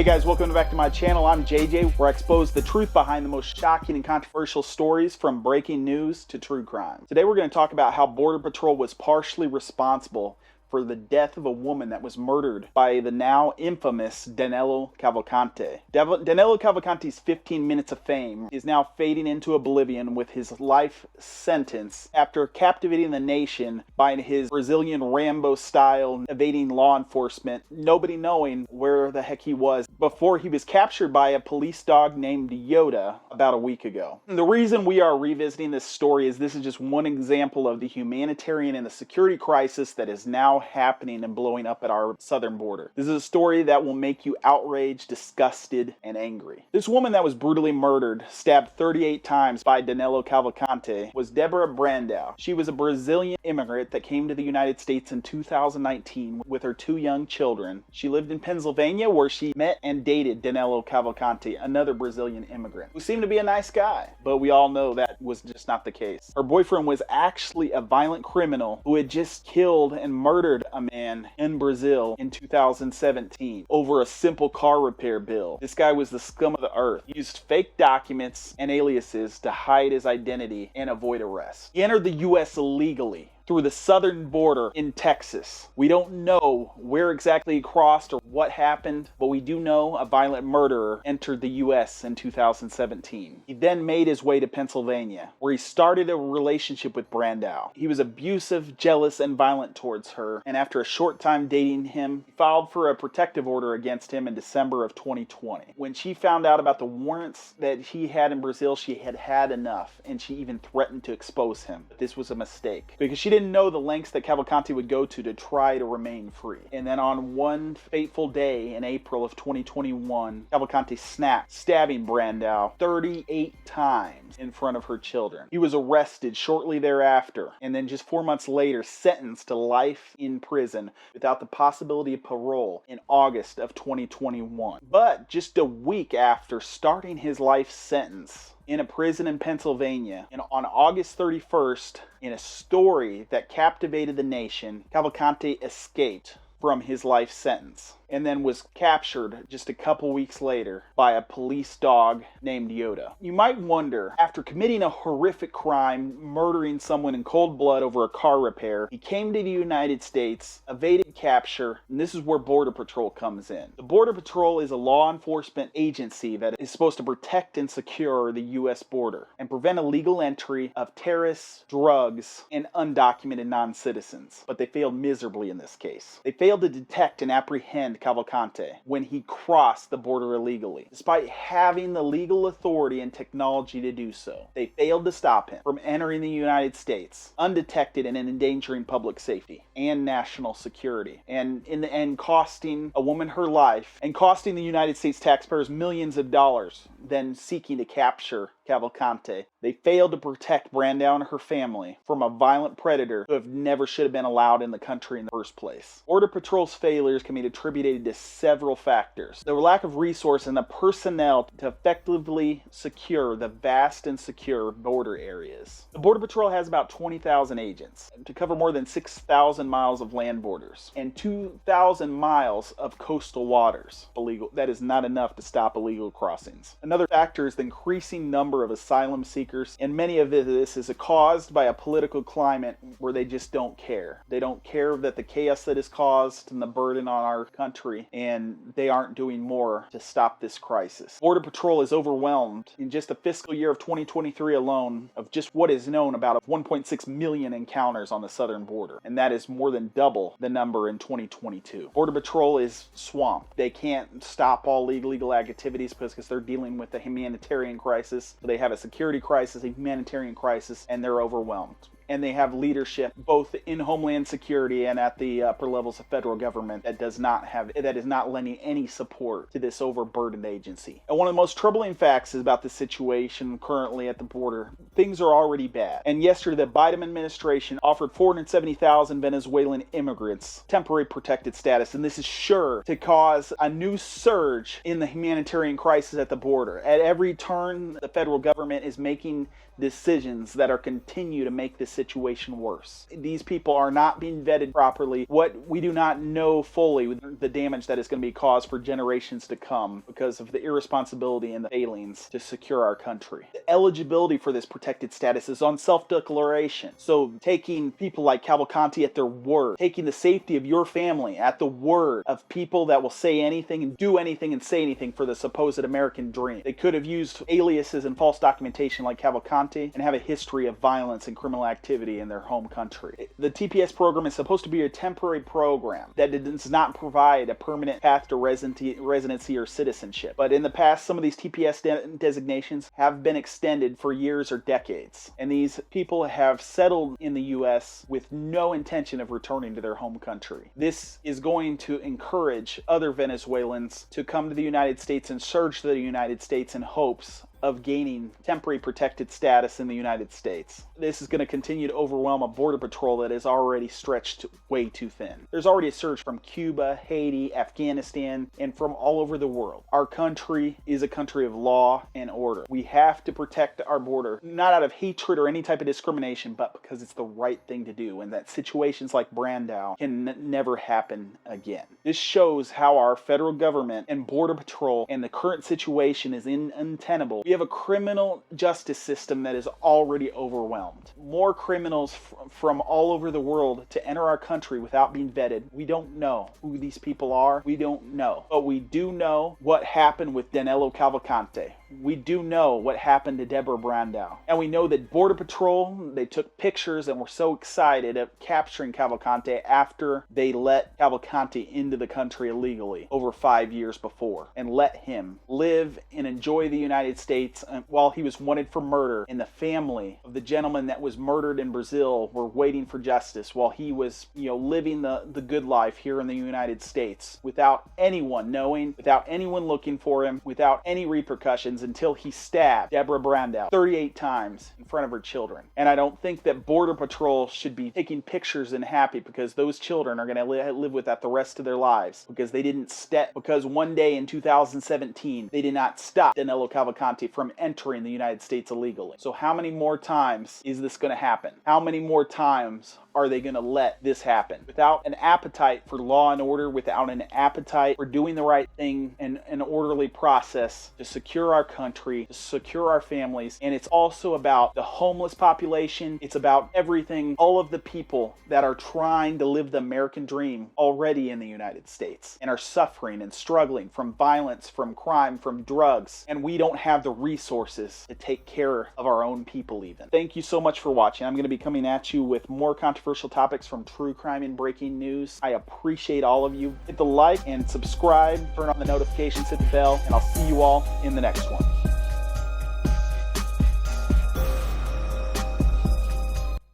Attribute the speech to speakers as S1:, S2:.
S1: Hey guys, welcome back to my channel. I'm JJ, where I expose the truth behind the most shocking and controversial stories, from breaking news to true crime. Today we're going to talk about how Border Patrol was partially responsible for the death of a woman that was murdered by the now infamous Daniel Cavalcante. Daniel Cavalcante's 15 minutes of fame is now fading into oblivion with his life sentence after captivating the nation by his Brazilian Rambo style evading law enforcement, nobody knowing where the heck he was before he was captured by a police dog named Yoda about a week ago. And the reason we are revisiting this story is this is just one example of the humanitarian and the security crisis that is now happening and blowing up at our southern border. This is a story that will make you outraged, disgusted, and angry. This woman that was brutally murdered, stabbed 38 times by Daniel Cavalcante, was Deborah Brandão. She was a Brazilian immigrant that came to the United States in 2019 with her 2 young children. She lived in Pennsylvania, where she met and dated Daniel Cavalcante, another Brazilian immigrant, who seemed to be a nice guy, but we all know that was just not the case. Her boyfriend was actually a violent criminal who had just killed and murdered a man in Brazil in 2017 over a simple car repair bill. This guy was the scum of the earth. He used fake documents and aliases to hide his identity and avoid arrest. He entered the U.S. illegally through the southern border in Texas. We don't know where exactly he crossed or what happened, but we do know a violent murderer entered the U.S. in 2017. He then made his way to Pennsylvania, where he started a relationship with Brandão. He was abusive, jealous, and violent towards her, and after a short time dating him, he filed for a protective order against him in December of 2020. When she found out about the warrants that he had in Brazil, she had had enough, and she even threatened to expose him. But this was a mistake, because she didn't know the lengths that Cavalcante would go to try to remain free. And then on one fateful day in April of 2021, Cavalcante snapped, stabbing Brandão 38 times in front of her children. He was arrested shortly thereafter, and then just 4 months later sentenced to life in prison without the possibility of parole in August of 2021. But just a week after starting his life sentence in a prison in Pennsylvania, and on August 31st, in a story that captivated the nation, Cavalcante escaped from his life sentence and then was captured just a couple weeks later by a police dog named Yoda. You might wonder, after committing a horrific crime, murdering someone in cold blood over a car repair, he came to the United States, evaded capture, and this is where Border Patrol comes in. The Border Patrol is a law enforcement agency that is supposed to protect and secure the U.S. border and prevent illegal entry of terrorists, drugs, and undocumented non-citizens. But they failed miserably in this case. They failed to detect and apprehend Cavalcante when he crossed the border illegally. Despite having the legal authority and technology to do so, they failed to stop him from entering the United States undetected and endangering public safety and national security, and in the end costing a woman her life and costing the United States taxpayers millions of dollars, then seeking to capture Cavalcante. They failed to protect Brandão and her family from a violent predator who never should have been allowed in the country in the first place. Border Patrol's failures can be attributed to several factors. The lack of resource and the personnel to effectively secure the vast and secure border areas. The Border Patrol has about 20,000 agents to cover more than 6,000 miles of land borders and 2,000 miles of coastal waters. That is not enough to stop illegal crossings. Another factor is the increasing number of asylum seekers, and many of this is caused by a political climate where they just don't care. They don't care that the chaos that is caused and the burden on our country, and they aren't doing more to stop this crisis. Border Patrol is overwhelmed in just the fiscal year of 2023 alone of just what is known about 1.6 million encounters on the southern border, and that is more than double the number in 2022. Border Patrol is swamped. They can't stop all illegal activities because they're dealing with a humanitarian crisis. They have a security crisis, a humanitarian crisis, and they're overwhelmed. And they have leadership both in Homeland Security and at the upper levels of federal government that is not lending any support to this overburdened agency. And one of the most troubling facts is about the situation currently at the border. Things are already bad. And yesterday, the Biden administration offered 470,000 Venezuelan immigrants temporary protected status, and this is sure to cause a new surge in the humanitarian crisis at the border. At every turn, the federal government is making decisions that are continue to make decisions situation worse. These people are not being vetted properly. What we do not know fully the damage that is going to be caused for generations to come because of the irresponsibility and the failings to secure our country. The eligibility for this protected status is on self-declaration. So taking people like Cavalcante at their word, taking the safety of your family at the word of people that will say anything and do anything and say anything for the supposed American dream. They could have used aliases and false documentation like Cavalcante and have a history of violence and criminal activity in their home country. The TPS program is supposed to be a temporary program that does not provide a permanent path to residency or citizenship. But in the past, some of these TPS designations have been extended for years or decades. And these people have settled in the U.S. with no intention of returning to their home country. This is going to encourage other Venezuelans to come to the United States and surge to the United States in hopes of gaining temporary protected status in the United States. This is going to continue to overwhelm a border patrol that is already stretched way too thin. There's already a surge from Cuba, Haiti, Afghanistan, and from all over the world. Our country is a country of law and order. We have to protect our border, not out of hatred or any type of discrimination, but because it's the right thing to do, and that situations like Brandao can never happen again. This shows how our federal government and border patrol and the current situation is untenable. We have a criminal justice system that is already overwhelmed. More criminals from all over the world to enter our country without being vetted. We don't know who these people are. We don't know. But we do know what happened with Daniel Cavalcante. We do know what happened to Deborah Brandao. And we know that Border Patrol, they took pictures and were so excited at capturing Cavalcante after they let Cavalcante into the country illegally over 5 years before and let him live and enjoy the United States while he was wanted for murder. And the family of the gentleman that was murdered in Brazil were waiting for justice while he was, living the good life here in the United States without anyone knowing, without anyone looking for him, without any repercussions, until he stabbed Deborah Brandao 38 times in front of her children. And I don't think that Border Patrol should be taking pictures and happy because those children are going to live with that the rest of their lives because they didn't because one day in 2017 they did not stop Danilo Cavalcante from entering the United States illegally. So how many more times is this going to happen? How many more times are they going to let this happen? Without an appetite for law and order, without an appetite for doing the right thing and an orderly process to secure our country, to secure our families. And it's also about the homeless population. It's about everything, all of the people that are trying to live the American dream already in the United States and are suffering and struggling from violence, from crime, from drugs. And we don't have the resources to take care of our own people even. Thank you so much for watching. I'm going to be coming at you with more controversial topics from true crime and breaking news. I appreciate all of you. Hit the like and subscribe, turn on the notifications, hit the bell, and I'll see you all in the next one.